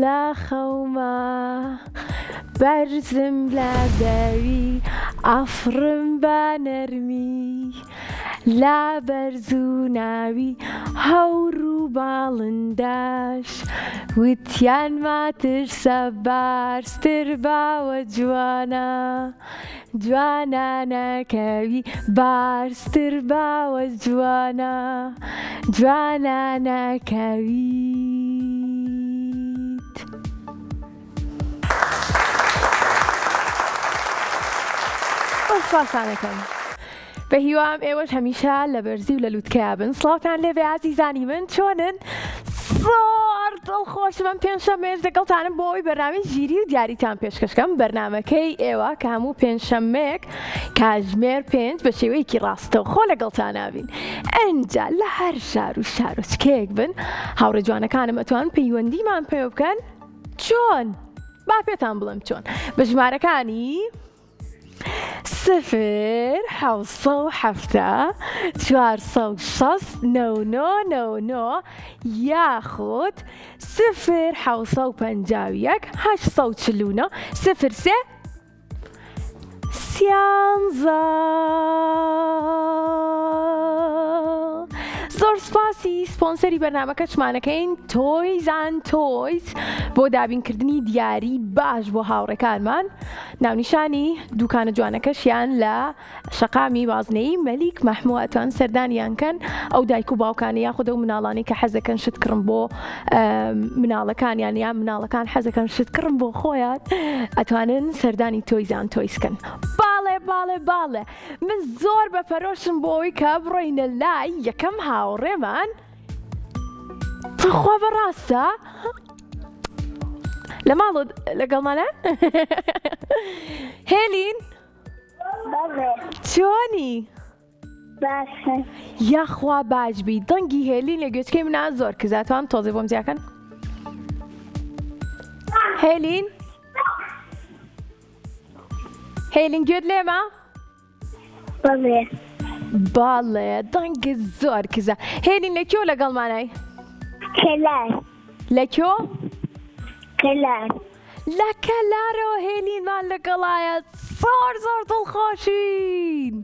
لا خوما برزم لا زاوي عفرم بنرمي لا برزو ناوي هورو بالنداش وتيان ما ترسى بارستر باوە جوانا جوانا ناکەوی بارستر باوە جوانا جوانا ناکەویت. ئەوفاسانەکەم بە هیوام ئێوەش هەمیشە لە بەرزی و لە لووتکەیا بن. سڵاوتان لێبێ عەزیزانی من، چۆنن؟ زۆر دڵخۆشم پێنجشەممەیەش لەگەڵتانم بۆ ئەوەی بەرنامەی ژیری و دیاریتان پێشکەشکەم. بەرنامەکەی ئێوە کە هەموو پێنجشەممەیەک کاتژمێر 5 بە شێوەیەکی ڕاستەوخۆ لەگەڵتان نابین. ئەنجا لە هەر شار و شارۆچکەیەک بن هاوڕێ جوانەکانم ئەتوان پەیوەندیمان پێ بکەن. چۆن؟ با پێتان بڵێم چۆن. بە ژمارەکانی 0 7 460 9999 یاخود 0 751 849 03 13. زۆر سپاسی سپۆنسەری بەرنامەکەشمانەکەین تۆیز ئەند تۆیز بۆ دابینکردنی دیاری باش بۆ هاوڕێکانمان. ناونیشانی دوکانە جوانەکەشیان لە شەقامی بازنەی مەلیک مەحموود ئەتوان سەردانیان کەن. ئەو دایک و باوکانی یاخود ئەو مناڵانی کە حەزەکەن شتکڕن بۆ مناڵەکانیان یان مناڵەکان حەزەکەن شتکڕن بۆ خۆیان ئەتوانن سەردانی تۆیز ئەند تۆیزکەن. باڵێ من زۆر بەپەرۆشم بۆ ئەوەی کە بڕۆینە لای یەکەم هاوڕێمان. خوا بەڕاستە لە ماڵ لەگەڵمانە؟ هێلین چۆنی؟ باشە. یاخوا باشبی. دەنگی هێلین لە گوێچکەی منە زۆر کزاتوان تۆزێ بۆم جیاکەن. هێلین گوێت لێمە؟ باڵێ دەنگت زۆر کزە. هێلین لە کێو لەگەڵمانای؟ کەلار. لە کێو؟ کەلار. لە کەلارەوە هێلینمان لەگەڵایە. زۆر دڵخۆشین.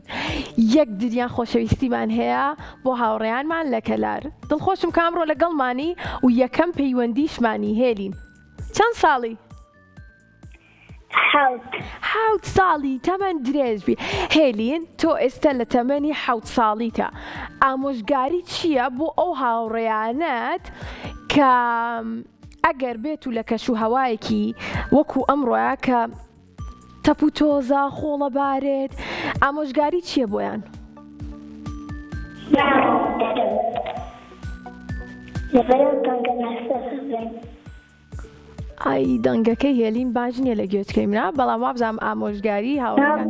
یەک دنیا خۆشەویستیمان هەیە بۆ هاوڕێیانمان لە کەلار. دڵخۆشم کامڕۆ لەگەڵمانی و یەکەم پەیوەندیشمانی. هێلین چەند ساڵی؟ 7 ساڵی. تەمەەن درێژبی. هێلین تۆ ئێستا لە تەمەنی 7 ساڵیتە. ئامۆژگاری چییە بۆ ئەو هاوڕێیانەت کە ئەگەر بێت و لە کەش و هەوایەکی وەکو ئەمڕۆیە کە تەپ و تۆزە خۆڵە بارێت، ئامۆژگاری چییە بۆیان؟ ئای دەنگەکەی هێلین باش نییە لە گوێچکەی منە، بەڵام وابزانام ئامۆژگاری هاوڕێیان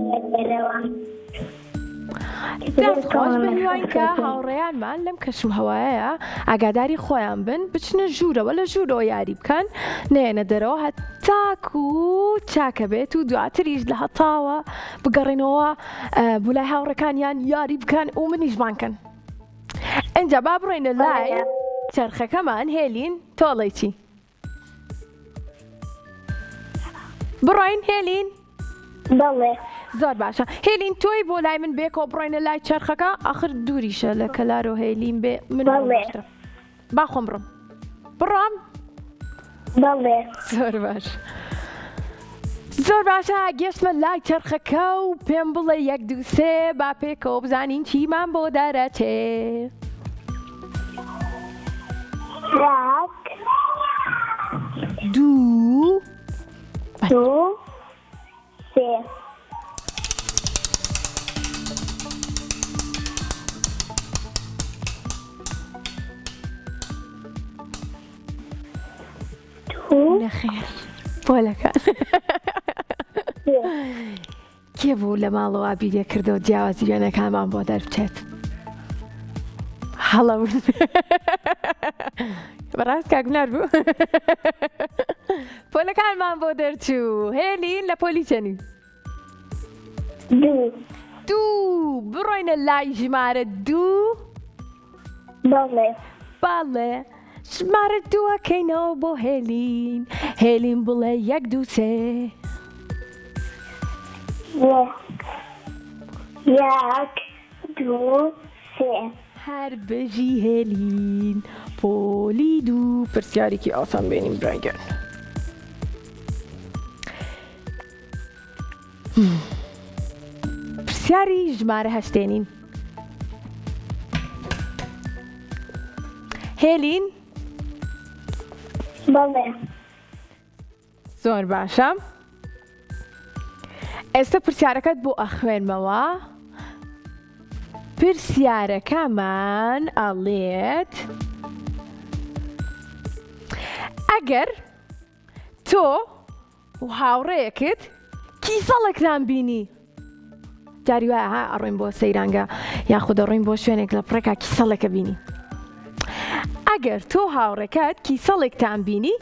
دەستخۆش بە هیوان کە هاوڕێیانمان لەم کەش و هەوایەیە ئاگاداری خۆیان بن، بچنە ژوورەوە لە ژوورەوە یاری بکەن، نێنە دەرەوە هەتاکو و چاکە بێت و دواتریش لە هەتاوە بگەڕێنەوە بۆ لای هاوڕێکانیان یاری بکەن و منیشبانکەن. ئەنجا با بڕۆینە لای چەرخەکەمان. هێلین تۆڵی چی؟ بڕۆین هێلین؟ بەڵێ. زۆر باشە. هێلین تۆی بۆ لای من بێکەوە بڕۆینە لای چەرخەکە. ئاخر دووریشە لە کەلار و هێلین بێ. من با خۆم بڕۆم. بەڵێ. زۆر باشە. گەشتمە لای چەرخەکە و پێم بڵێ 1 2 3 با پێکەوە بزانین چیمان بۆ دەرەچێ. 2 3 نەخێر پۆلەکان کێ بوو لە ماڵەوە بیرێ کردەوە جیاوازی وێنەکانمان بۆ دەربچێت؟ هەڵەون بەڕاست کاگونار بوو. پۆلەکانمان بۆ دەرچوو. هێلین لە پۆلی چەنی؟ 2. بڕۆینە لای ژمارە 2. بەڵێ. ژمارە دووەکەینەوە بۆ هێلین هێلین بڵێ 1 2 3 1 2 3 هەر بژی هێلین پۆلی دوو پرسیارێکی ئاسان بێنیم برایگەن پرسیاری ژمارە هەشتێنین هێلین بەڵێ زۆر باشە ئێستا پرسیارەکەت بۆ ئەخوێنمەوە پرسیارەکەمان ئەڵێت ئەگەر تۆ و هاوڕێیەکت کیسەڵێکتان بینی جاری وایە ها ئەڕۆین بۆ سەیرانگە یاخود ئەڕۆین بۆ شوێنێک لە پڕێکا کیسەڵێکە بینی ئەگەر تۆ هاوڕێکەت کیسەڵێکتان بینی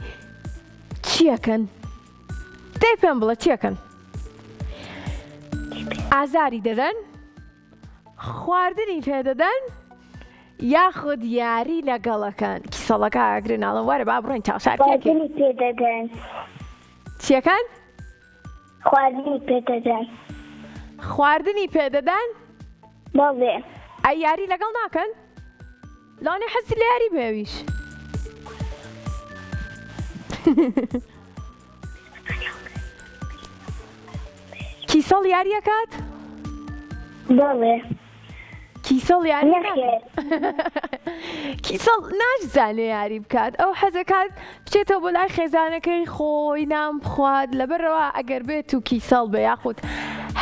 چیەکەن؟ دەی پێم بڵە چیەکەن؟ ئازاری دەدەن؟ خواردنی پێدەدەن؟ یاخود یاری لەگەڵەکەن کیسەڵەکە ئاگرن ئاڵن وەرە با بڕۆین چاوشارکێکی خواردنی پێدەدەن چیەکەن؟ خواردنی پێدەدەن خواردنی پێدەدەن؟ بەڵێ ئەی یاری لەگەڵ ناکەن؟ لانێ حەزی لە یاری بێویش کیسەڵ یاریەکات؟ بەڵێ کیسەڵ یاریەکات؟ نەخێر کیسەڵ ناشزانێ یاری بکات ئەو حەزەکات بچێتەوە بۆ لای خێزانەکەی خۆی نام بخوات لەبەرەوە ئەگەر بێت و کیسەڵ بێ یاخود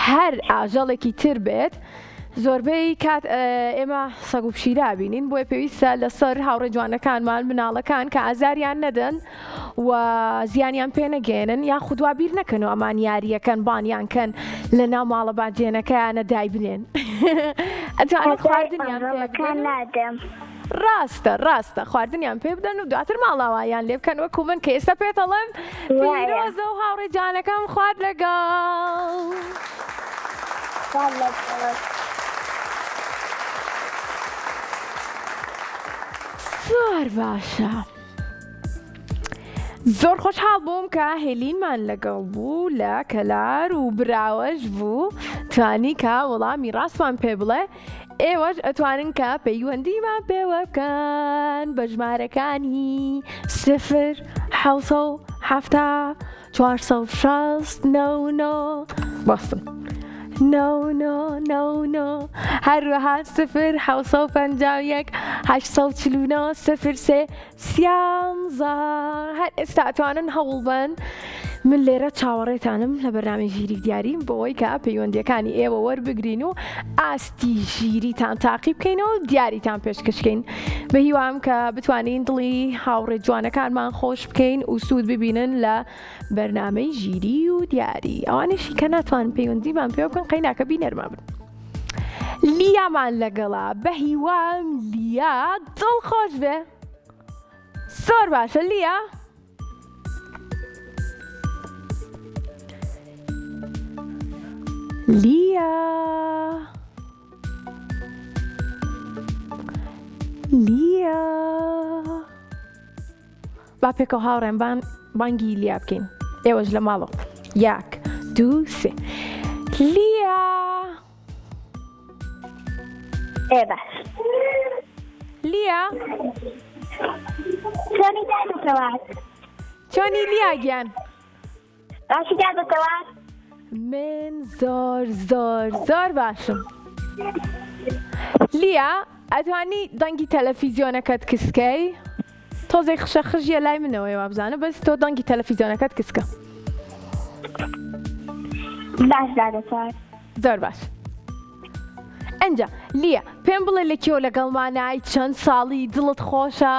هەر ئاژەڵێکی تر بێت زۆربەی کات ئێمە سەگ و پشیرا بینین بۆیە پێویستە لەسەر هاوڕێ جوانەکانمان مناڵەکان کە ئازاریان نەدەن و زیانیان پێ نەگەێنن یاخود وا بیر نەکەن و ئەمان یاریەکەن بانیانکەن لە ناو ماڵە باجێنەکەیانە دای بنێن ئەتوانێت خواردنیان پێ ئەڕەمەکان نادەم ڕاستە خواردنیان پێ بدەن و دواتر ماڵاوایان لێ بکەن وەکو من کە ئێستا پێتەڵێم پیرۆزە و هاوڕێ جانەکەم خوارد لەگەڵ زۆر باشە زۆر خۆشحاڵ بووم کە هێلینمان لەگەڵ بوو لە کەلار و براوەش بوو توانی کە وەڵامی ڕاستمان پێ بڵێ ئێوەش ئەتوانن کە پەیوەندیمان پێوە بکەن بە ژمارەکانی 0 7 460 99 بەستم 99 هەروەها 0 751 849 03 13 هەر ئێستا ئەتوانن هەوڵ بن من لێرە چاوەڕێتانم لە بەرنامەی ژیری دیاریم بۆەوەی کە پەیوەندیەکانی ئێوە وەربگرین و ئاستی ژیریتان تاقی بکەینەوە دیاریتان پێشکەشکەین بە هیوام کە بتوانین دڵی هاوڕێ جوانەکانمان خۆش بکەین و سوود ببینن لە بەرنامەی ژیری و دیاری ئەوانشی کە ناتوانن پەیوەندیمان پێ بکەن قەیناکە بینەرما بن لیامان لەگەڵا بە هیوام لیا دڵخۆش بێ زۆر باشە لیا لیا با پێکەوە هاوڕێن بانگی لیا بکەین ئێوەش لە ماڵەوە 1 2 3 لیا باش لیا چۆنی دادەتەوات چۆنی لیا گیان باشی دادەتەوات من زۆر باشم لیا ئەتوانی دەنگی تەلەڤیزیۆنەکەت کسکەی تۆزێک خشە خژیە لای منەوەی وابزانە بەس تۆ دەنگی تەلەڤیزیۆنەکەت کسکە باش دادەتەوات زۆر باش ئەنجا لیا پێم بڵێ لە کێو لەگەڵمانای چەند ساڵی دڵت خۆشە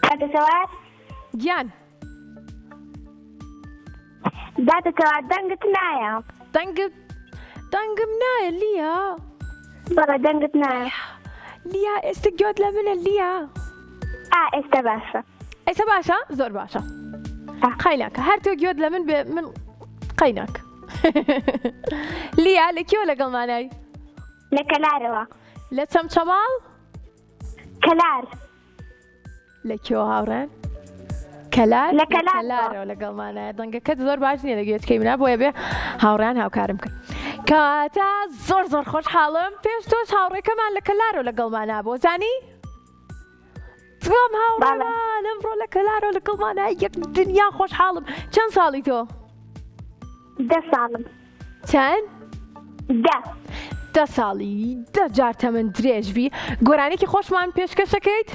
دادەتەوات گیان دادەتەوات دەنگت نایە دەنگم نایە لیا بەڵێ دەنگت نایە لیا ئێستا گوێت لە منە لیا ئێستا باشە ئێستا باشە زۆر باشە قەیناکە هەر تۆ گوێت لە من بێ من قەیناکە لیا لە کێوە لەگەڵمانای لە کەلارەوە لە چەمچەماڵ کەلار لە کێوە هاوڕێن؟ کەلار لە کەلارەوە. کەلارەوە لەگەڵمانایە دەنگەکەت زۆر باش نییە لەگوێچکەی منە بۆیە بێ هاوڕیان هاوکارم کرد کاتە زۆر خۆشحاڵم پێش تۆش هاوڕێکەمان لە کەلارەوە لەگەڵمانە بۆ زانی؟ تۆم هاوڕێمان ئەمڕۆ لە کەلارەوە لەگەڵمانە یەک دنیا خۆشحاڵم چەند ساڵی تۆ؟ 10 ساڵم چەند؟ 10 ساڵی 10 جار تەمەن درێژبی گۆرانێکی خۆشمان پێشکەشەکەیت؟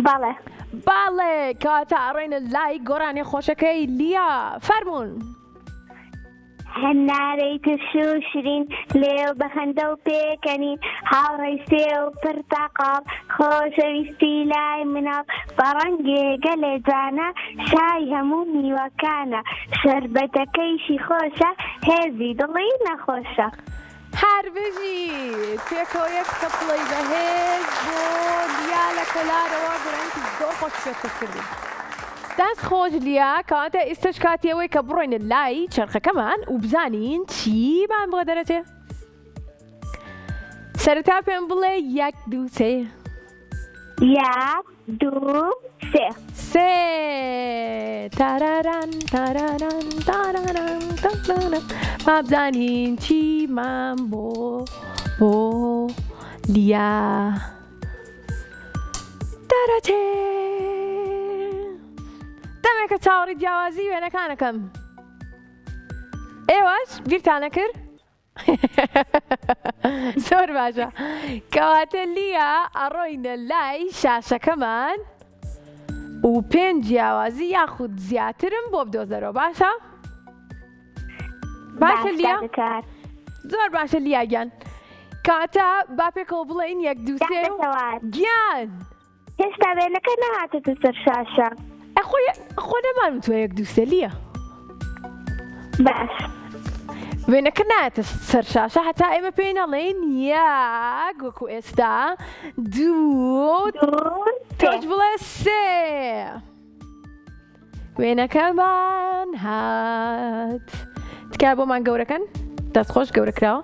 بەڵێ باڵێ کاتە ئەڕۆینە لای گۆرانی خۆشەکەی لیا فەرموون هەنارەی ترش و شرین لێو بەخەندە و پێکەنین هاوڕێی سێ و پرتەقاڵ خۆشەویستی لای مناڵ بەڕەنگێگە لێ جانە شای هەموو میوەکانە شەربەتەکەیشی خۆشە هێزی دڵی نەخۆشە هەربژی پێکەوە یەک کەپڵەی بەهێز بۆ لیا لە کەلارەوە گۆرانێکی زۆر خۆش پێشکەشکردین دەست خۆش لیا کەواتە ئێستش کاتیەوەی کە بڕۆینە لای چرخەکەمان و بزانین چیمان بۆ دەرەچێ سەرەتا پێم بڵێ 1 2 3 1 2 3 سێ تاراران تاراران تاراران تاراران ما بزانین چیمان بۆ لیا دەرەچێ دەمێکە چاوەڕی جیاوازی وێنەکانەکەم ئێوەش بیرتانە کرد؟ زۆر باشە کەواتە لیا ئەڕۆینە لای شاشەکەمان و 5 جیاوازی یاخود زیاترم بۆ بدۆزەرەوە باشە؟ باشە لیا؟ زۆر باشە لیاگیان کاتە با پێکەوە بڵێین 1 2 3 گیان هێشتا وێنەکە نەهاتێتە سەر شاشە خۆ نەمانم تۆ 1 2 3 لیا باش وێنەکە نایەتە سەر شاشە هەتا ئێمە پێی نەڵێین 1 وەکو ئێستا 2 تۆش بڵێ 3 وێنەکەمان هات تکای بۆمان گەورەکەن دەستخۆش گەورەکراوە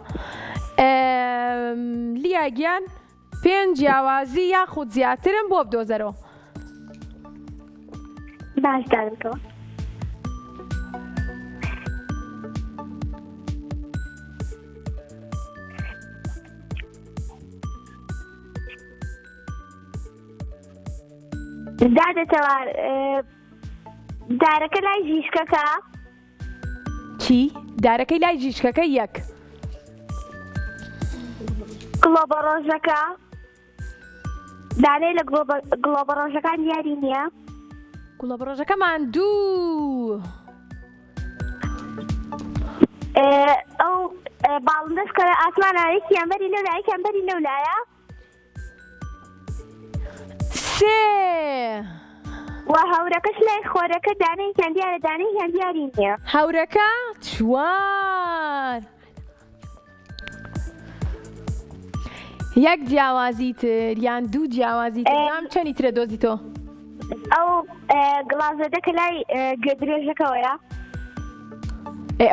لیا گیان 5 جیاوازی یاخود زیاترم بۆ بدۆزەرەوە باش دادمەوە دادەتەوە دارەکە لای ژیشکەکە چی؟ دارەکەی لای ژیشکەکە 1 گڵۆبە ڕۆژەکە دانەی لە گڵۆبە ڕۆژەکان دیاری نییە گوڵە بڕۆژەکەمان 2 ئەو باڵندەش کە ئاسمانەوەیەکی ئەمبەری لەولایە ئەمبەری لەولایە 3 و هەورەکەش لای خۆرەکە دانەیەکیان دیارە دانەیەکیان دیاری نییە هەورەکە 4 1 جیاوازی تر یان 2 جیاوازی تر نام چەندی ترە دۆزی تۆ ئەو گڵازەدەکە لای گوێدرێژەکەوەیە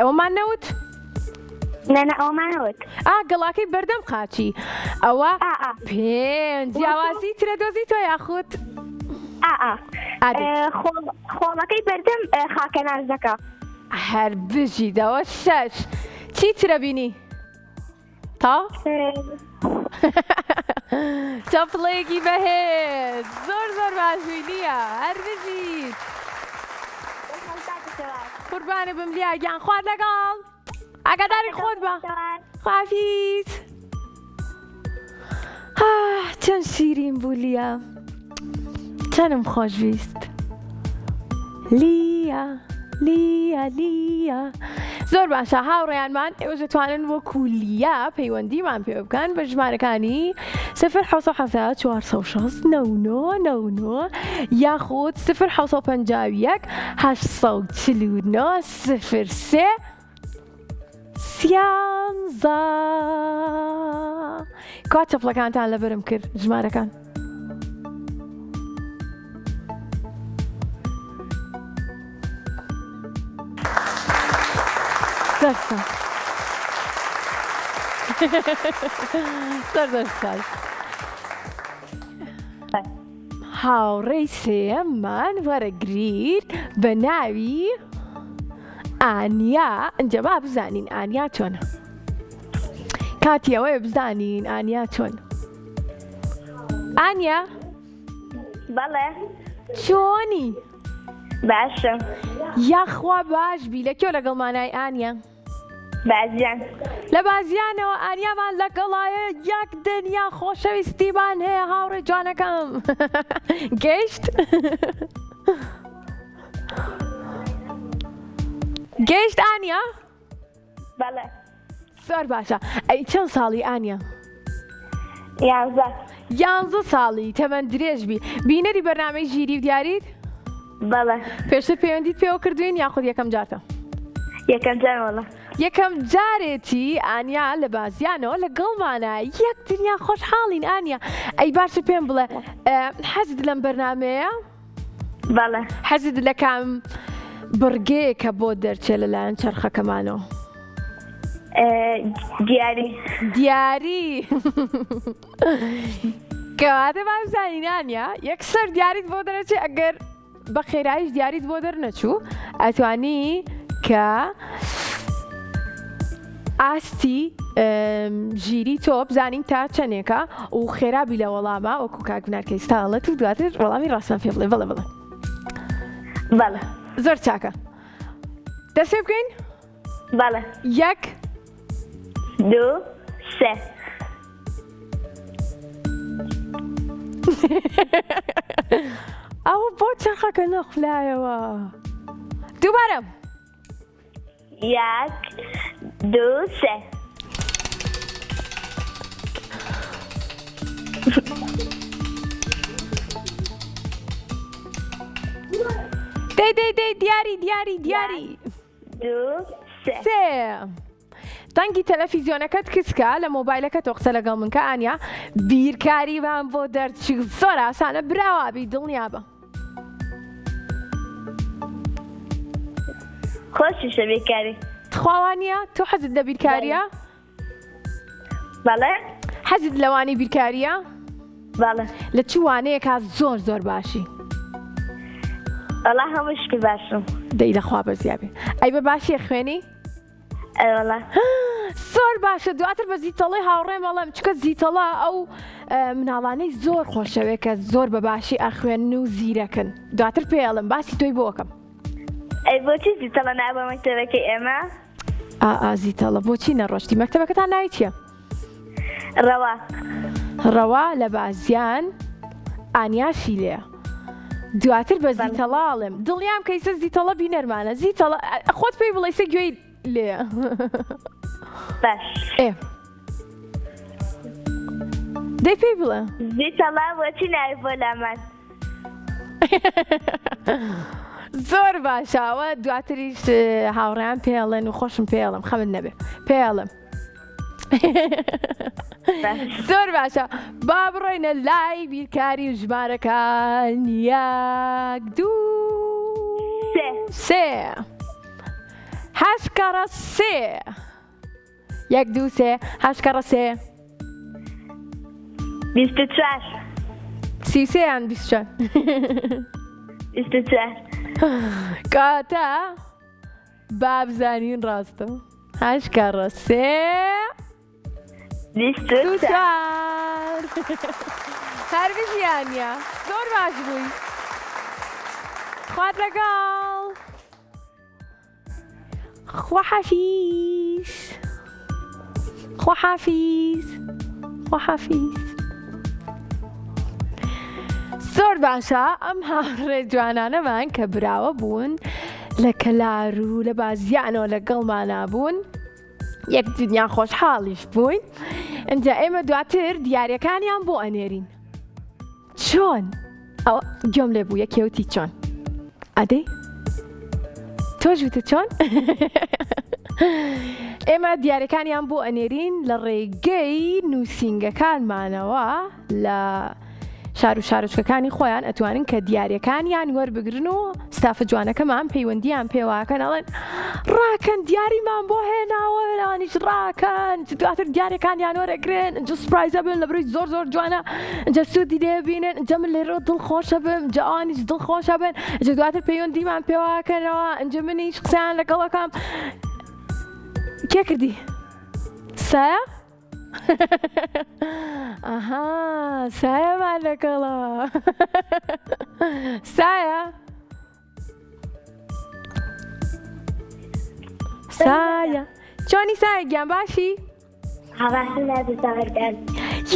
ئەوەمان نەوت؟ نەنە ئەومانەوت گەڵاکەی بەردەم قاچی ئەوە 5 جیاوازی ترە دۆزی تۆ یاخود خۆڵەکەی بەردەم خاکە نازەکە هەر بژیدەوە 6 چی ترە بینی؟ تا؟ چەپڵەیەکی بەهێز زۆر باشووی نییە هەر بژیت قوربانە بم لیا گیان خوارد لەگەڵ ئاگاداری خۆت بە خوافیز چەند شیرین بوو لیا چەندم خۆشویست لیا زۆر باشە هاوڕێیانمان ئێوە دەتوانن وەکو لیا پەیوەندیمان پێ بکەن بە ژمارەکانی 0 460 99 یاخود 0 849 03 13 کات چەپڵەکانتان لەبەرم کرد ژمارەکان زۆر هاوڕێی سێمان وەرەگرید بە ناوی ئانیا. ئەنجە با بزانین ئانیا چۆنە. کاتی ئەوەیە بزانین ئانیا چۆن. ئانیا بەڵێ چۆنی؟ باشم. یاخوا باش بی. لەکوێ لەگەڵمانای ئانیا؟ بازیان. لە بازیانەوە ئانیامان لەگەڵایە. یەک دنیا خۆشەویستیمان هەیە هاوڕێ جوانەکەم. گەیشت؟ گەیشت ئانیا؟ بەڵێ. زۆر باشە. ئەی چەند ساڵی ئانیا؟ 11. 11 ساڵی. تەمەەن درێژبی. بینەری بەرنامەی ژیری و دیاریت؟ بەڵێ. پێشتر پەیوەندیت پێوە کردوین یاخود یەکەم جارتە؟ یەکەم جار وەڵا. یەکەم جارێتی ئانیا لە بازیانەوە لەگەڵمانە. یەک دنیا خۆشحاڵین ئانیا. ئەی باشە پێم بڵێ حەزت لەم بەرنامەیە؟ بەڵێ. حەزت لە کام بڕگەیە کە بۆ دەرچێت لەلایەن چەرخەکەمانەوە؟ دیاری. دیاری. کەواتە با بزانین ئانیا یەکسەر دیاریت بۆ دەرەچێت. ئەگەر بە خێراییش دیاریت بۆ دەرنەچوو ئەتوانی کە ئاستی ژیری تۆ بزانین تا چەندێکە و خێرابی لە وەڵامە وەکو کاک بنارکەی ستاڵەت و دواتر وەڵامی ڕاستمان پێ بڵێ. بڵێ بڵێ. بەڵێ. زۆر چاکە. دەست پێ بکەین؟ بەڵێ. 1 2 3. ئەوە بۆ چەرخەکە نەخولایەوە. دووبارە. 1 2 3. دەی دیاری. 2 3. سێ. دەنگی تەلەڤیزیۆنەکەت کچکە لە مۆبایلەکە تۆ قسە لەگەڵ من کە ئانیا بیرکاریمان بۆ دەرچی زۆر ئاسانە براوابی دڵنیابە. خۆشیشە بیرکاری. خاوانیە تۆ حەزت لە بیرکاریە؟ بەڵێ. حەزت لەوانی بیرکاریە؟ بەڵێ. لە چ وانەیەکە زۆر باشی؟ وەڵا هەمووشکی باشم. دەی لەخوا بەزیابێ. ئەی بە باشیە خوێنی؟ ئەوەڵا. زۆر باشە. دواتر بە زیتەڵی هاوڕێم ئەڵێم چکە زیتەڵا ئەو مناڵانەی زۆر خۆشەوێت کە زۆر بە باشی ئەخوێن و زیرەکن. دواتر پێڵم باسی تۆی بۆکەم. ئەی بۆچی زیتەڵە نابە مەکتەبەکەی ئێمە؟ زیتەڵە بۆچی نەڕۆشتی؟ مەکتەبەکەتان ناوی چییە؟ ڕەوا. ڕەوا لە بازیان ئانیاشی لێە. دواتر بە زیتەڵاڵم دڵیام کەیسە زیتەڵە بینەرمانە. زیتەڵە خۆت پێی بڵێ سە گوێی لێ. باش. دەی پێی بڵێ. زیتەڵا بۆچی ناوی بۆ لامان؟ زۆر باشەوە. دواتریش هاوڕێیان پێڵێن و خۆشم پێڵم خەمت نەبێ پێڵم. زۆر باشە. با بڕۆینە لای بیرکاری و ژمارەکان. 1 2 3. 8 کەڕە 3. 1 2 3. 8 کەڕە 3. 24. 33 یان 24. 24. کاتە با بزانین ڕاستە. 8 کەڕە 3. 24. هەرگیز یانیا زۆر باش بووی. خوات لەگەڵ. خواحافیز. زۆر باشە. ئەم هاوڕێ جوانانەمان کە براوە بوون لە کەلار و لە بازیانەوە لەگەڵمانە بوون یەک دنیا خۆشحاڵیش بووین. ئەنجا ئێمە دواتر دیاریەکانیان بۆ ئەنێرین. چۆن؟ ئەو گوێم لێ بوو یەکێوتی چۆن. ئەدەی تۆش وتە چۆن؟ ئێمە دیاریەکانیان بۆ ئەنێرین لە ڕێگەی نووسینگەکانمانەوە لە شار و شارۆچکەکانی خۆیان ئەتوانن کە دیاریەکانیان وەربگرن و ستافە جوانەکەمان پەیوەندیان پێواکەن ئەڵێن ڕاکەن دیاریمان بۆ هێناوە لەوانیش ڕاکەن دواتر دیارەکانیان وەرەگرن ئەنجە سوپرایزە بن لە بڕی زۆر زۆر جوانە ئەنجە سوودی لێبینن ئەنجە من لێرە دڵخۆشە بم ئەنجە ئەوانیش دڵخۆشە بن ئەنجە دواتر پەیوەندیمان پێواکەنەوە ئەنجە منیش قسەیان لەگەڵەکەم کێ کردی؟ سایە؟ ئەها سایەمان لەگەڵە سایە؟ سایە چۆنی سایە گیان باشی؟ هەواسم نازدەوەردەن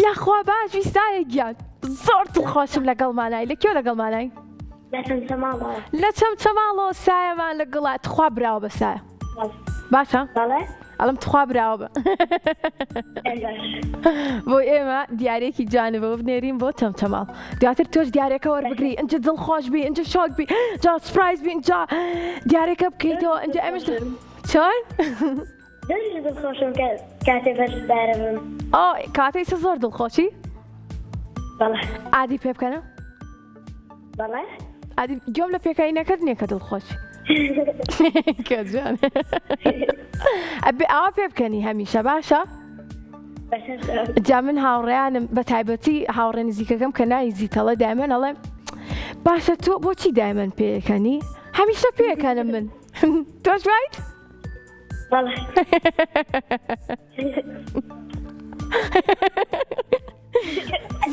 یاخوا باشی سایە گیان زۆر دڵخۆشم لەگەڵمانای لە کێ لەگەڵمانای؟ لە چەمچەماڵەوە لە چەمچەماڵەوە سایەمان لەگەڵا تخوا براوە بە سایە باشە؟ بەڵێ ئەڵم تخوا براوە بە بۆ ئێمە دیارێکی جانبەوە بنێرین بۆ چەمچەماڵ دواتر تۆش دیارێکە وەربگری ئەنجە دڵخۆش بی ئەنجە شۆک بی جا سپرایز بی ئەنجا دیارێکە بکەیتەوە ئەنجە ئەمەش چۆن؟ زۆر دڵخۆشم کە کاتێ بەشدارە بم ئۆ کاتێک زۆر دڵخۆشی؟ بەڵێ ئادی پێ بکەنە؟ بەڵێ ئادی گوێم لە پێکەینەکەت نییە کە دڵخۆشی کەجوان ئەوە پێ بکەنی هەمیشە باشە؟ جا من هاوڕێیانم بە تایبەتی هاوڕێ نزیکەکەم کە نایزیتەڵە دایمەن ئەڵێ باشە تۆ بۆچی دایمەن پێەکەنی؟ هەمیشە پێەکەنم من تۆش وایت؟ بەڵێ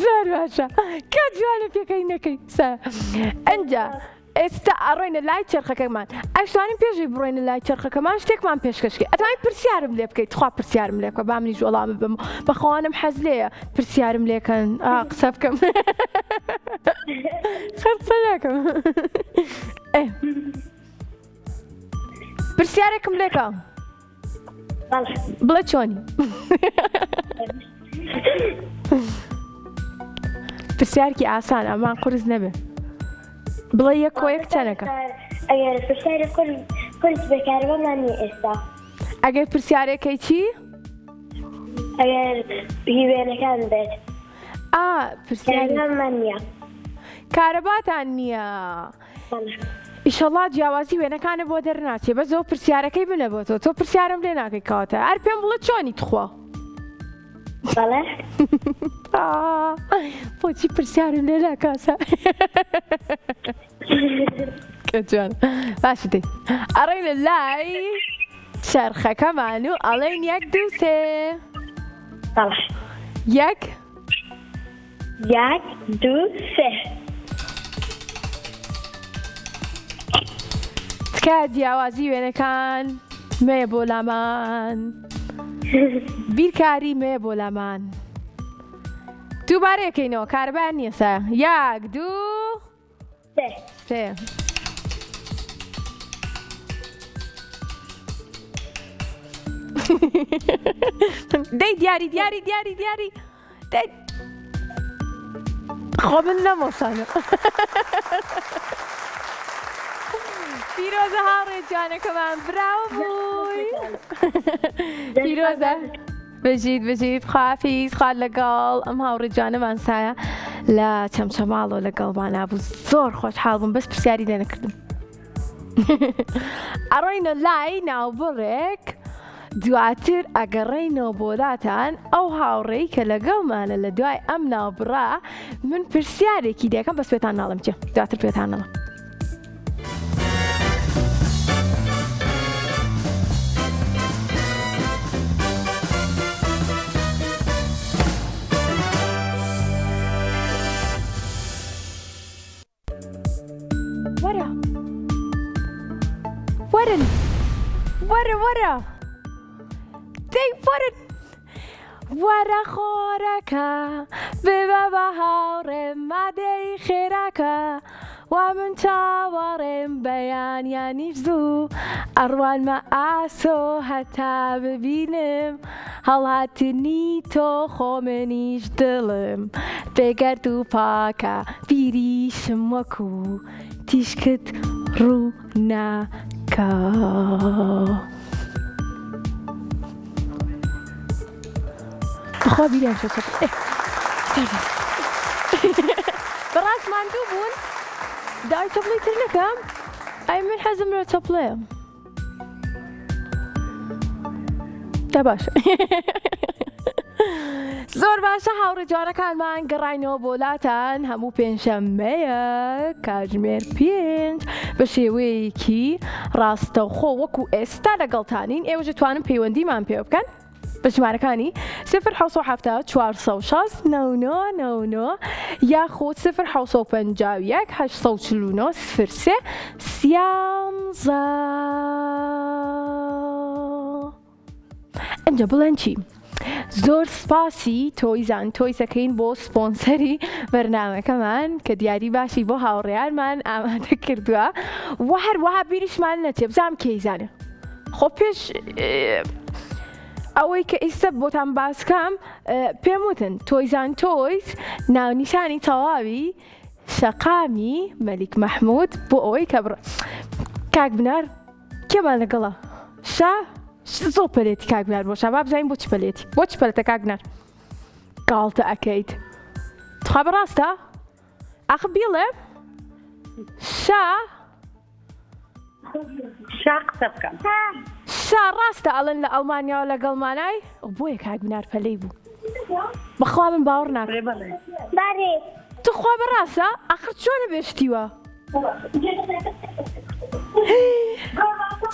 زۆر باشە کە جوانە پێکەینەکەی ئەنجا ئێستا ئەڕۆینە لای چرخەکەمان ئەشتوانین پێشی بڕۆینە لای چرخەکەمان شتێکمان پێشکەشکی ئەتوانین پرسیارم لێ بکەیت خوا پرسیارم لێ بکە با منیش وەڵامە بم بەخەوانم حەز لێیە پرسیارم لێکەن قسە بکەم قسە ناکەم پرسیارێکم لێکە بەڵێ بڵێ چۆنی پرسیارکی ئاسان ئەمان قورس نەبێ بڵێ یەک کۆ یەک چەنەکە ئەگەر پرسیارە کورس بەکاربەمان نیە ئێستا ئەگەر پرسیارێکەی چی؟ ئەگەر هیوێنەکان بێت پرسیارمان نییە کارەباتان نییە ئیشەڵا جیاوازی وێنەکانە بۆ دەرناچێ بە زۆر پرسیارەکەی بنە بۆ تۆ پرسیارم لێ ناکەی کاتە هەر پێم بڵێ چۆنی تخوا بەڵێ بۆچی پرسیارم لێ ناکاسە کەجوان باشە دەی ئەڕێنە لای چەرخەکەمان و ئەڵێن یەک دوو سێ بەڵێ یەک دوو سێ تکە جیاوازی وێنەکان مێ بۆ لامان بیرکاری مێ بۆ لامان دووبارەیەکەینەوە کارەبایان نییە سا یەک دوو سێ دەی دیاری دەی خۆ من نەمۆسانە پیرۆزە هاوڕێ جوانەکەمان براوە بووی پیرۆزە بژیت خوافیز خوارد لەگەڵ ئەم هاوڕێ جوانەمان سایە لە چەمچەماڵەوە لەگەڵمان بوو زۆر خۆشحاڵ بووم بەس پرسیاری لێ نەکردم ئەڕۆینە لای ناوبڕێک دواتر ئەگەڕێینەوە بۆلاتان ئەو هاوڕێی کە لەگەڵمانە لە دوای ئەم ناوبڕا من پرسیارێکی دەکەم بەس پێتان ناڵم چێ دواتر پێتان نەڵم وەرە دەی وەرن وەرە خۆرەکە ببە بە هاوڕێم مادەی خێراکە وا من چاوەڕێم بەیانیانیش زوو ئەڕوانمە ئاسۆ هەتا ببینم هەڵهاتنی تۆ خۆ منیش دڵم بێگەرد و پاکە بیریشم وەکو تیشکت ڕوو ناکە بخوا بیریان شد بەڕاست ماندوو بوون دای چەپڵی تر نەکەم ئەی من حەزم لە چەپڵەیە تا باشە زۆر باشە هاوڕێ جوانەکانمان گەڕاینەوە بۆ لاتان هەموو پێنجشەممەیە کاتژمێر 5 بە شێوەیەکی ڕاستەوخۆ وەکو ئێستا لەگەڵتانین ئێوەش دەتوانن پەیوەندیمان پێ بکەن بە ژمارەکانی 0 460 99 یاخود 0 751 849 03 13 ئەنجە بڵێن چی؟ زۆر سپاسی تۆیزان تۆیسەکەین بۆ سپۆنسەری بەرنامەکەمان کە دیاری باشی بۆ هاوڕێیانمان ئامادە کردووە و هەروەها بیریشمان نەچێ بزانم کەیزانە خۆ پێش ئەوەی کە ئێستا بۆتان باسکەم پێم وتن تۆیزان تۆیس ناونیشانی تەواوی شەقامی مەلیک مەحموود بۆ ئەوەی کە کاک بنار کێمان لەگەڵە شا زۆر پەلێتی کاک بنار بۆ شا با بزانین بۆ چ پەلێتی بۆ چ پەلێتە کاک بنار گاڵتە ئەەکەیت تخوا بەڕاستە ئاخ بیڵێ شا قسە بکەم شا ڕاستە ئەڵێن لە ئەڵمانیاوە لەگەڵمانای بۆیە کاک بنار پەلەی بوو بەخوا من باوەڕ ناکەم بەڵێ تخوا بەڕاستە ئاخر چۆنە بێشتیوە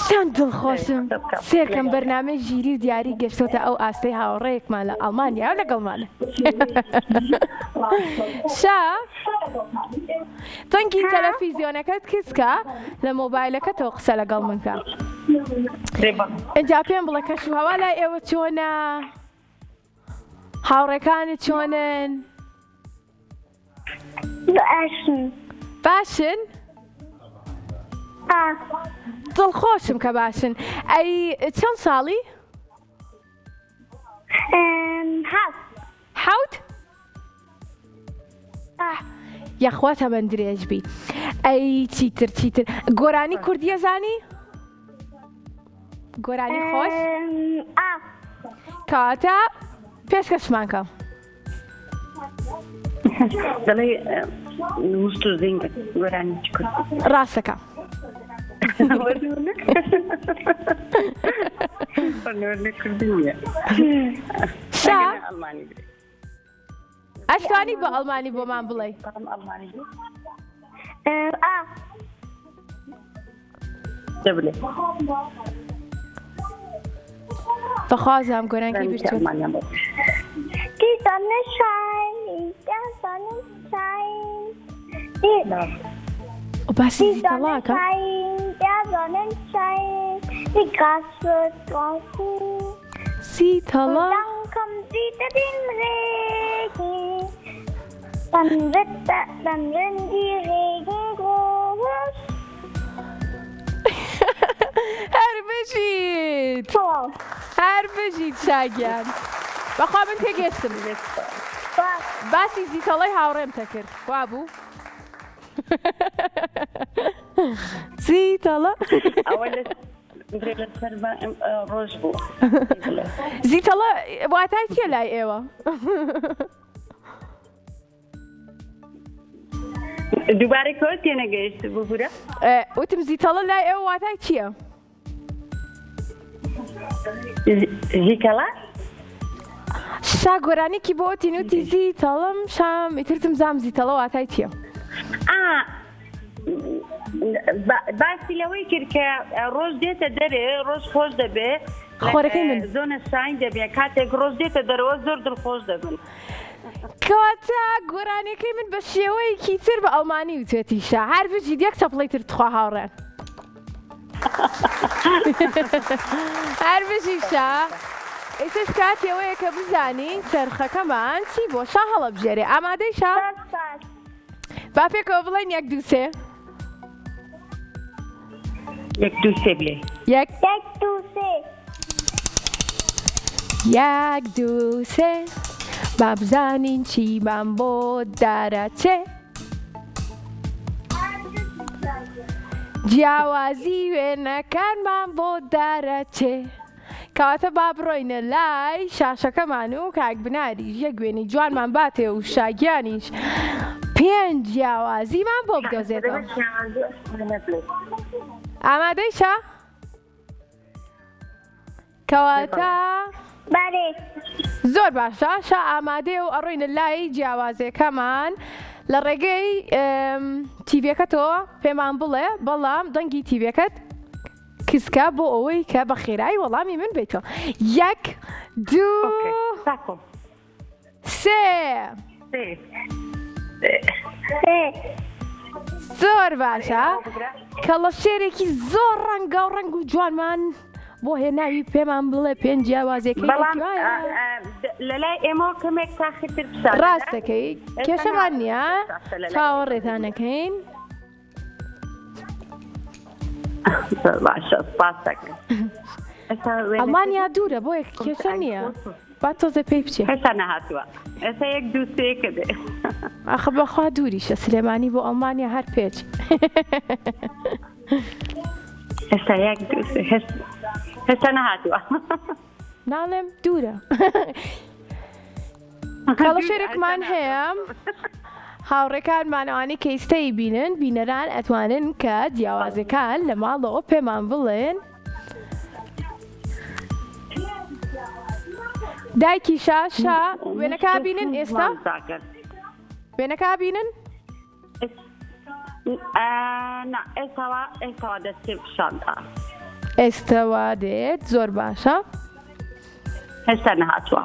چەند دڵخۆشم سێرکەم بەرنامە ژیری و دیاری گەشتۆتە ئەو ئاستەی هاوڕێیەکمان لە ئەڵمانیا و لەگەڵمانە شا تەنگی تەلەڤیزیۆنەکەت کچکە لە مۆبایلەکەتەوە قسە لەگەڵ من کە ئەجا پێم بڵێ کەش و هەوا لای ئێوە چۆنە هاوڕێکانت چۆنن باشن دڵخۆشم کە باشن ئەی چەند ساڵی؟ حەوت؟ یەخوا تەمەەن درێژ بی ئەی چیتر گۆرانی کوردیە زانی؟ گۆرانی خۆش؟ کەواتە پێشکەشمان کە دەڵێ وست و زینگە گۆرانی چ کورد ڕاستەکە شا ئەشتوانی بە ئەڵمانی بۆمان بڵێ بەخوازم گۆرانکی بیرتون Die Sonne scheint, der Sonnenschein. باسی Die زیتەڵا Sonne کە scheint, der Sonnenschein. Die Gras wird draußen. زیتەڵا Und dann kommt wieder den Regen. Dann werden die Regen groß. هەر بژیت هەر بژیت شاگیان بەخوا من تێگەشتم باسی زیتەڵەی هاوڕێم تەکرد وا بوو زیتەڵە ڕۆژ بوو زیتەڵە واتای چیە لای ئێوە؟ دووبارە کۆ تێنەگەیشت بوو بورە وتم زیتەڵە لای ئێوە واتای چییە؟ زیکەڵە؟ شا گۆرانێکی بۆ تینوتی زیتەڵم شام ئیترتم زام زیتەڵە واتای چییە؟ باسی لەوەی کرد کە ڕۆژ دێتە دەرێ ڕۆژ خۆش دەبێ خۆرەکەی من زۆنە ساین دەبێ کاتێک ڕۆژ دێتە دەرەوە زۆر دڵخۆش دەبن کەواتە گۆرانەکەی من بە شێوەیەکی تر بە ئەڵمانی وتێتی شا هەر بژیت یەک چەپڵەی تر تخوا هاوڕێن هەر بژی شا ئێستش کاتێوەیە کە بزانین چرخەکەمان چی بۆ شا هەڵەبژێرێ ئامادەی شا؟ با پێکەوە بڵێن یەک دوو سێ یەک دوو سێ بڵێ یەک دوو سێ یەک دوو سێ با بزانین چیمان بۆ دارەچێ جیاوازی وێنەکانمان بۆ دارەچێ کەواتە با بڕۆینە لای شاشەکەمان و کاک بناریش یەک وێنی جوانمان باتێ و شاگیانیش 5 جیاوازیمان بۆ بدۆزێتەوە. ئامادەیشە؟ کەواتە بەڵێ زۆر باشە، شا ئامادێ و ئەڕۆینە لای جیاوازەکەمان لە ڕێگەی تیڤەکەتەوە پێمان بڵێ، بەڵام دەنگی تیڤەکەت کسکە بۆ ئەوەی کە بە خێرایی وەڵامی من بیتەوە. 1 2 3 زۆر باشە. کەڵەشێرێکی زۆر ڕەنگە و ڕەنگ و جوانمان بۆ هێناوی پێمان بڵێ 5 جیاوازەکەی لە لای ئێمە کەمێک تاخیتر بسا ڕاستەکەی کێشەمان نییە، چاوەڕێتانەکەین. باشە سپاس دەکەم. ئەڵمانیا دوورە بۆ کێشە نییە، با تۆزە پێی بچێ. هێشتا نەهاتووە، ئێستا 1 2 3 کە دێ. ئەخە بەخوا دووریشە سلێمانی بۆ ئەڵمانیا هەر پێچ. هێشتا 1 2 3 هێشتا نەهاتووە. ناڵێم دوورە. کەڵەشێرێکمان هەیە، هاوڕێکانمانەوانی کە ئێستای بینن، بینەران ئەتوانن کە جیاوازەکان لە ماڵەوە پێمان بڵێن. دایکی شاشا وێنەکە بینن ئێستا؟ وێنەکە بینن؟ ئێستاوا دەستی پیشاندا. ئێستاوا دێت، زۆر باشە. هێشتا نەهاتووە.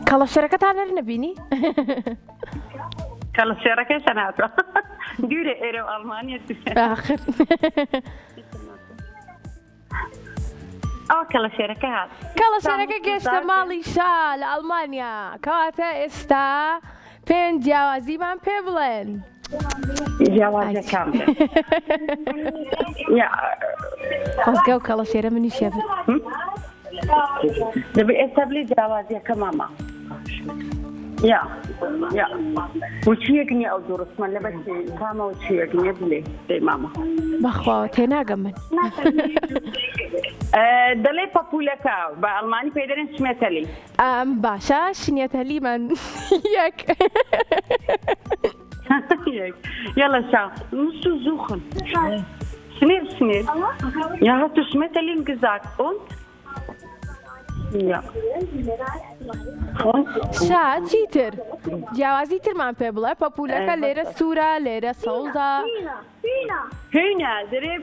کەڵەشێرەکەتان هەر نەبینی؟ کەڵەشێرەکە هێشتا نەهاتووە. دوورە ئێرە و ئەڵمانیا ئاخر ئەو کەڵەشێرەکە هات. کەڵەشێرەکە گەشتە ماڵی شا لە ئەڵمانیا، کەواتە ئێستا 5 جیاوازیمان پێ بڵێن. جیاوازەکان خۆزگە و کەڵەشێرە منی شێبن. دەبێت ئێستا بڵێ جیاوازیەکە ماما. وچیەک نییە ئەو درستمە لە بەشی کامە وچیەک نییە بڵێ دەی ماما. بەخواوە تێناگەم من. دەڵێ پەپولەکە بە ئەڵمانی پێ دەرێن شمێتەلی. باشە شنیەتەلیمان 1. يلا شاو نصو زوخن سنير يا هاتو شميتلي انقزاك يا شا چیتر جیاوازی ترمان پێ بڵێ، پەپولەکە لێرە سوورە، لێرە سەوزە. هێنا دەرێ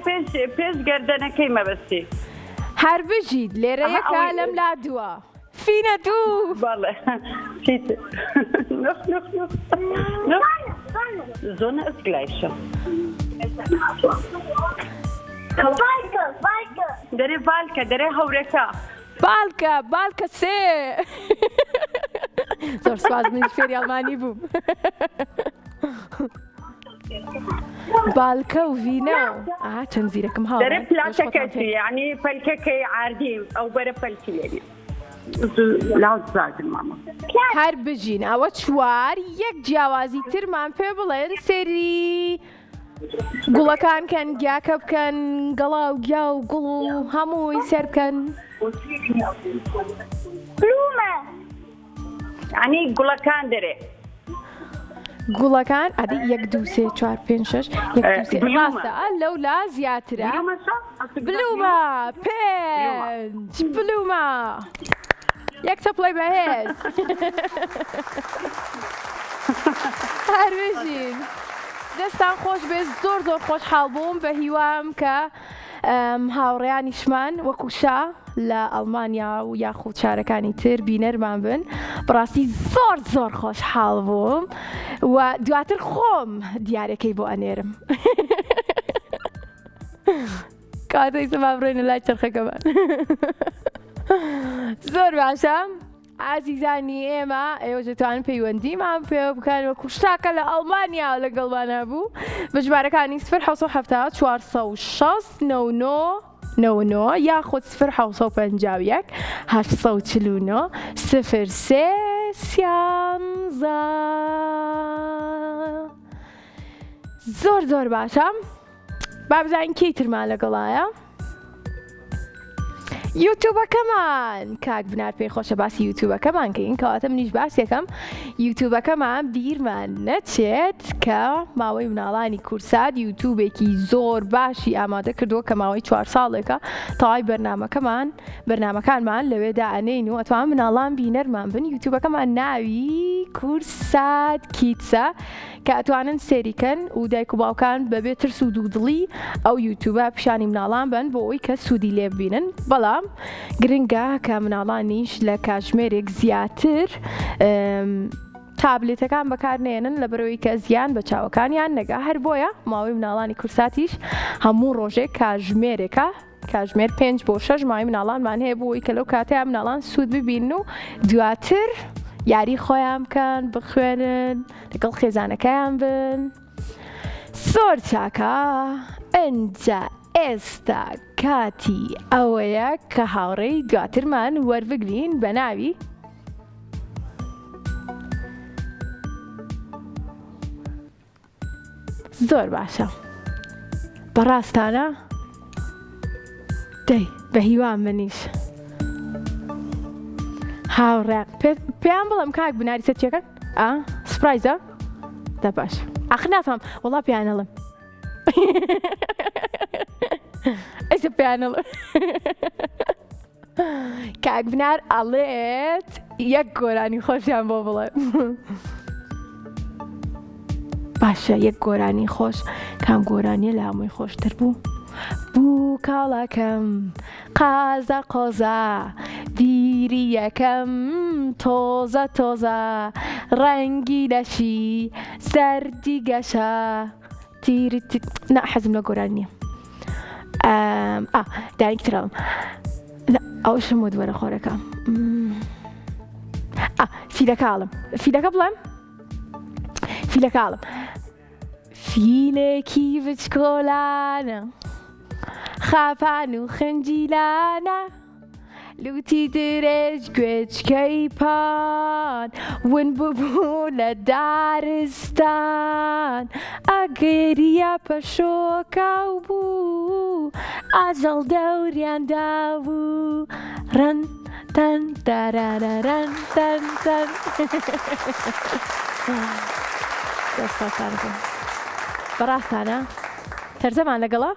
پێش گەردەنەکەی مەبەستی هەر بژیت لێرە یەکە لەم لا دووە. فینە دوو. بەڵێ چیتر زۆنە ئەسگلایشە دەرێ بالکە دەرێ هەورەکە بالکە 3. زۆر سپاس منیش فێری ئەڵمانی بووم. بالکە و ڤینە چەند زیرەکم هاو. دەرێ پلاتەکەتی یعنی پەلکەکەی عاردی ئەو بەرە پەلکی لێری لاوت زاگن ماما. هەر بژین ئەوە 4. 1 جیاوازی ترمان پێ بڵێن سێری گوڵەکان کەن، گیاکە بکەن، گەڵا و گیا و گوڵ و هەمووی سەر بکەن. بلومە یعنی گوڵەکان دەرێ گوڵەکان ئەدی 1 2 3 4 5 6 ڕاستە لەولا زیاترە. بلومە 5 بلومە 1 تەپڵی بەهێز. هەر بژین دەستان خۆش بێ، زۆر خۆشحاڵ بووم بە هیوام کە هاوڕێیانیشمان وەکو شا لە ئەڵمانیا و یاخود شارەکانی تر بینەرمان بن. بەڕاستی زۆر خۆشحاڵ بووم و دواتر خۆم دیارەکەی بۆ ئەنێرم. کاتەی سەما بڕۆینە لای چەرخەکەمان. زۆر باشە ئازیزانی ئێمە، ئێوە دەتوانن پەیوەندیمان پێ بکەن وەکو شاکە لە ئەڵمانیا لەگەڵمانە بوو بە ژمارەکانی 0770 460 99 یاخود 0751 849 03 13. زۆر باشە. با بزانین کەی ترمان لەگەڵایە. یوتیوبەکەمان کاک بنار پێی خۆشە باسی یوتیوبەکەمان کەین کەواتە منیش باسیەکەم یوتیوبەکەمان بیرمان نەچێت کە ماوەی مناڵانی کورسات یوتیوبێکی زۆر باشی ئامادە کردووە کە ماوەی 4 ساڵێکە تەواوی بەرنامەکانمان لەوێدا ئەنێین و ئەتوان مناڵان بینەرمان بن یوتیوبەکەمان ناوی کورسات کیتسە کە ئەتوانن سێریکەن و دایک و باوکان بەبێ ترس و دوودڵی ئەو یوتیوبە پیشانی مناڵان بن بۆ ئەوی کە سوودی لێ ببینن بەڵام گرنگە کە مناڵانیش لە کاتژمێرێک زیاتر تابلێتەکان بەکارنێنن لە بەرەوەی کە زیان بە چاوەکانیان نەگا هەر بۆیە ماوەی مناڵانی کورساتیش هەموو ڕۆژێک کاتژمێرێکە کاتژمێر 5 بۆ 6 ماوەی مناڵانمان هەیە بۆ ئەوی کە لەو کاتەیە مناڵان سوود ببینن و دواتر یاری خۆیان بکەن بخوێنن لەگەڵ خێزانەکەیان بن زۆر چاکە ئەنجا ئێستا کاتی ئەوەیە کە هاوڕێی دواترمان وەربگرین بە ناوی زۆر باشە بەڕاستانە دەی بە هیوان منیش هاوڕێ پێیان بڵم کاک بناری سەرچیەکەن سپرایزە دا باش ئاخ نافهم وەڵا پێیانەڵم ئەیسە پێیانەڵم کاک بنار ئەڵێت یەک گۆرانی خۆشیان بۆ بڵێ باشە یەک گۆرانی خۆش کام گۆرانیە لە هەمووی خۆشتر بوو بوو کاڵەکەم قازە قۆزە بیری یەکەم تۆزە تۆزە ڕەنگی لەشی سەردی گەشە تیری نا حەزم لە گۆران نییە دانێکی ترەڵم ئەو شمود وەرە خۆرەکەم فیلەکاڵم فیلەکە بڵێم فیلەکاڵم فیلێکی بچکۆلانە خاپان و خنجیلانە لوتی درێژ گوێچکەی پان ون ببوو لە دارستان ئەگەریە پەشۆکاو بوو ئاژەڵ دەوریاندا بوو ڕەن تەن دارارەرەن تەن تەن دەستخۆشانەکەم بەڕاستانە تەرزەمان لەگەڵا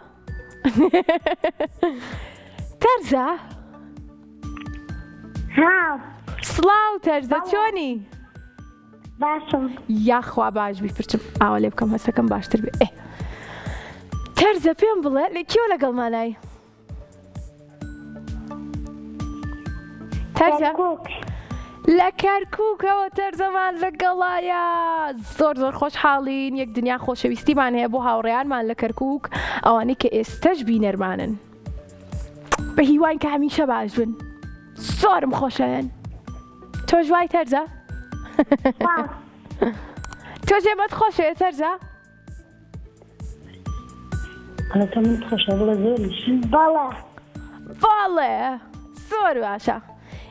تەرزە سڵاو تەرزە چۆنی باشم یاخوا باش بیپرچم ئاوا لێ بکەم هەستەکەم باشتر بێ تەرزە پێم بڵێ لە کێوە لەگەڵمانای تەرزە لە کەرکووکەوە تەرزەمان لەگەڵایە زۆر زۆر خۆشحاڵین یەک دنیا خۆشەویستیمان هەیە بۆ هاوڕێیانمان لە کەرکووک ئەوانەی کە ئێستەش بینەرمانن بە هیوان کە هەمیشە باش بن زۆرم خۆشەیەن تۆ ژوای تەرزە تۆ ژێمەت خۆشەیە تەرزە تۆ من خۆشە بڵێ زۆریش بەڵێ بەڵێ زۆر باشە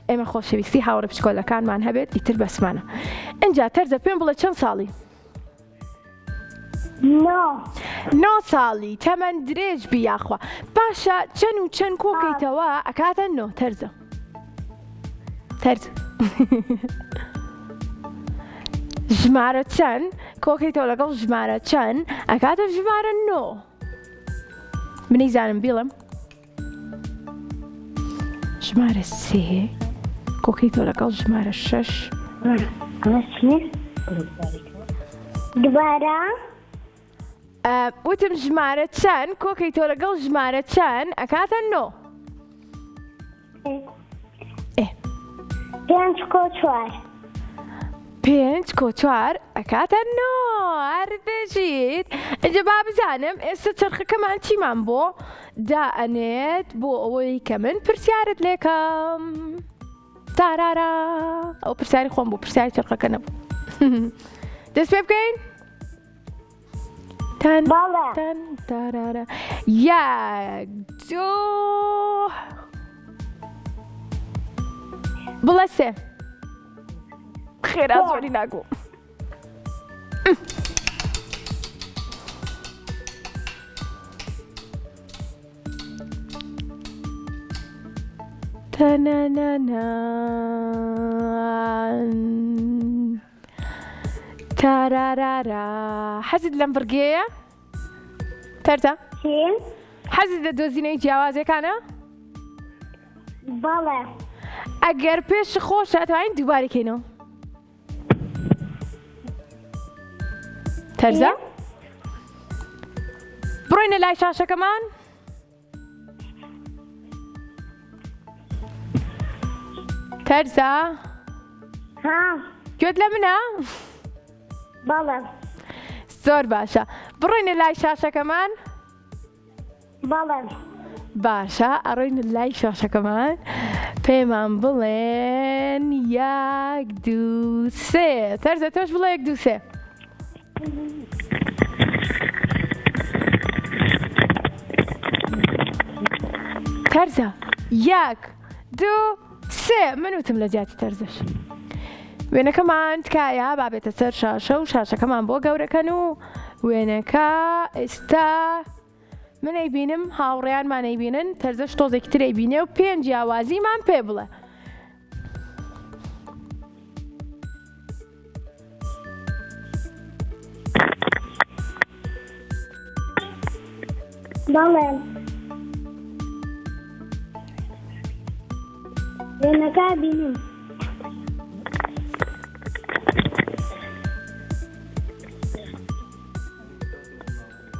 ئێمە خۆشەویستی هاوڕە پشکۆلەکانمان هەبێت ئیتر بەسمانە ئەنجا تەرزە پێم بڵێ چەند ساڵی 9 ساڵی تەمەەن درێژ بیاخوا باشە چەند و چەند کۆکەیتەوە ئەکاتە 9 تەرزە تەرز ژمارە چەند کۆکەیتەوە لەگەڵ ژمارە چەند ئەکاتە ژمارە 9 منەیزانم بیڵم ژمارە 3 کۆکەیتەوە لەگەڵ ژمارە 6 دوبارە وتم ژمارە چەند کۆکەیتەوە لەگەڵ ژمارە چەند ئەکاتە 9 5 کۆ 4 5 کۆ 4 ئەکاتە 9 هەر بێژیت ئەنجە با بزانم ئێستا چرخەکەمان چیمان بۆ دائەنێت بۆ ئەوەی کە من پرسیارت لێکەم تارارا ئەو پرسیاری خۆم بوو پرسیاری چرخەکە نەبوو دەست پێ بکەین تەن تەن تارارا یەک دۆ بڵێ سێ خێرا زۆری ناگۆ تەنەنەنە تارارارا حەزت لەم بڕگەیە؟ تەرزە چین؟ حەزت لە دۆزینەی جیاوازەکانە؟ بەڵێ. ئەگەر پێش خۆشە توانین دووبارەکەینەوە. تەرزە؟ بڕۆینە لای شاشەکەمان؟ تەرزە؟ ها. گوێت لە منە؟ بەڵێ. زۆر باشە. بڕۆینە لای شاشەکەمان؟ بەڵێ. باشە ئەڕۆینە لای شاشەکەمان پێمان بڵێن 1 2 3 تەرزە تۆش بڵێ 1 2 3 تەرزە 1 2 3 من وتم لە جیاتی تەرزەش. وێنەکەمان تکایە با بێتە سەر شاشە و شاشەکەمان بۆ گەورەکەن و وێنەکە ئێستا من ئەیبینم هاوڕێیانمان ئەیبینن تەرزەش تۆزێکی تر ئەیبینێ و پێنج جیاوازیمان پێ بڵێ. بەڵێ. وێنەکە بینیم.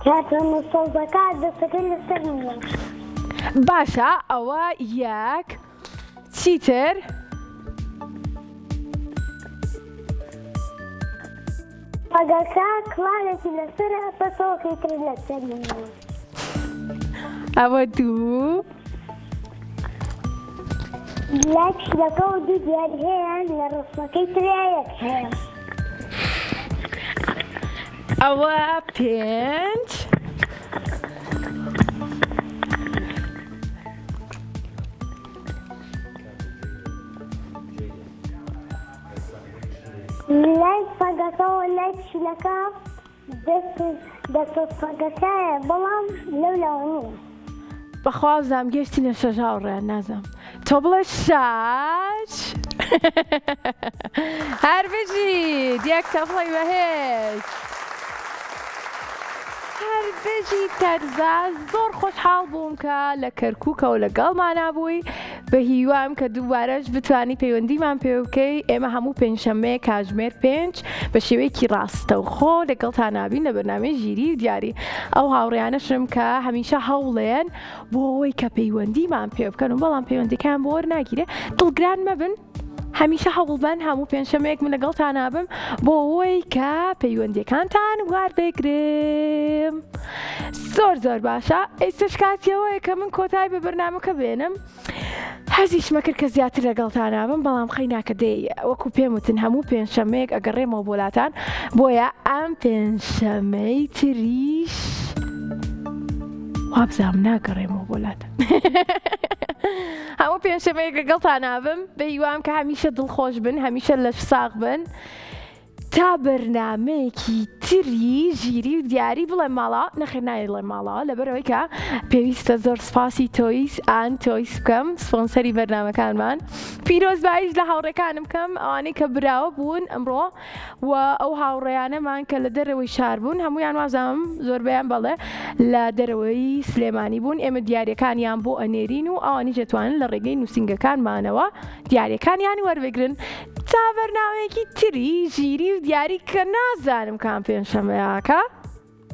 کاتۆن سەوزەکە دەستەکەی لەسەر نییە. باشە ئەوە 1 چیتر؟ پەگەکە کڵاوێکی لەسەرە بەسەوەکەی تر لەسەر نییە. ئەوە 2 لای شلەکە و دوو دیاری هەیە لە ڕستەکەی تریا یەک هەیە. ئەوە 5 لای پەگەکە و لای شلەکە دەستە پەگەکەیە بەڵام لەولاوە نییە. بەخوازم گەشتینە شەژاوڕێ نازم تۆ بڵێ 6 هەر بژیت یەک تە بڵێ بەهێز. هەر بژیت تەرزە زۆر خۆشحاڵ بووم کە لە کەرکووکەوە لەگەڵمانە بووی بە هیوام کە دووبارەش بتوانی پەیوەندیمان پێ بکەی. ئێمە هەموو پێنجشەممەیە کاتژمێر 5 بە شێوەیەکی ڕاستەوخۆ لەگەڵتان نابین لە بەرنامەی ژیری و دیاری. ئەو هاوڕێیانەشم کە هەمیشە هەوڵێن بۆ ئەوەی کە پەیوەندیمان پێ بکەن و بەڵام پەیوەندیەکان بۆ وەرناگیرێ. دڵگران مەبن هەمیشە هەوڵبەن هەموو پێنجشەمەیەک من لەگەڵتان نابم بۆ ئەوەی کە پەیوەندیەکانتان وەربگرم. زۆر باشە. ئێستش کاتیەوەیە کە من کۆتایی بە بەرنامەکە بێنم. حەزیشمە کرد کە زیاتر لەگەڵتان نابم بەڵام خەی ناکە دێ وەکو پێم وتن هەموو پێنجشەمەیەک ئەگەڕێمەوە بۆلاتان بۆیە ئەم پێنجشەمەی تریش وابزانم ناگەڕێمەوە بۆلاتان. هەموو پێنجشەمەیەک لەگەڵتان نابم بە هیوام کە هەمیشە دڵخۆش بن هەمیشە لە ساغ بن تا بەرنامەیەکی تری ژیری و دیاری بڵێ ماڵا نەخێر نایڵێ ماڵەوە لەبەرەوەی کە پێویستە زۆر سپاسی تۆیس ئان تۆیس بکەم سپۆنسەری بەرنامەکانمان. پیرۆزباییش لە هاوڕێکانم بکەم ئەوانەی کە براوە بوون ئەمڕۆ و ئەو هاوڕێیانەمان کە لە دەرەوەی شار بوون هەمویان وازانم زۆربەیان بەڵێ لە دەرەوەی سلێمانی بوون. ئێمە دیاریەکانیان بۆ ئەنێرین و ئەوانی دەتوانن لە ڕێگەی نووسینگەکانمانەوە دیاریەکانیان وەربگرن تا بەرنامەیەکی تری ژیری و دیاری کە نازانم کام پێنجشەمەیەکە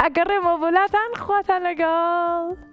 ئەگەڕێمەوە بۆلاتان خواتان لەگەڵ.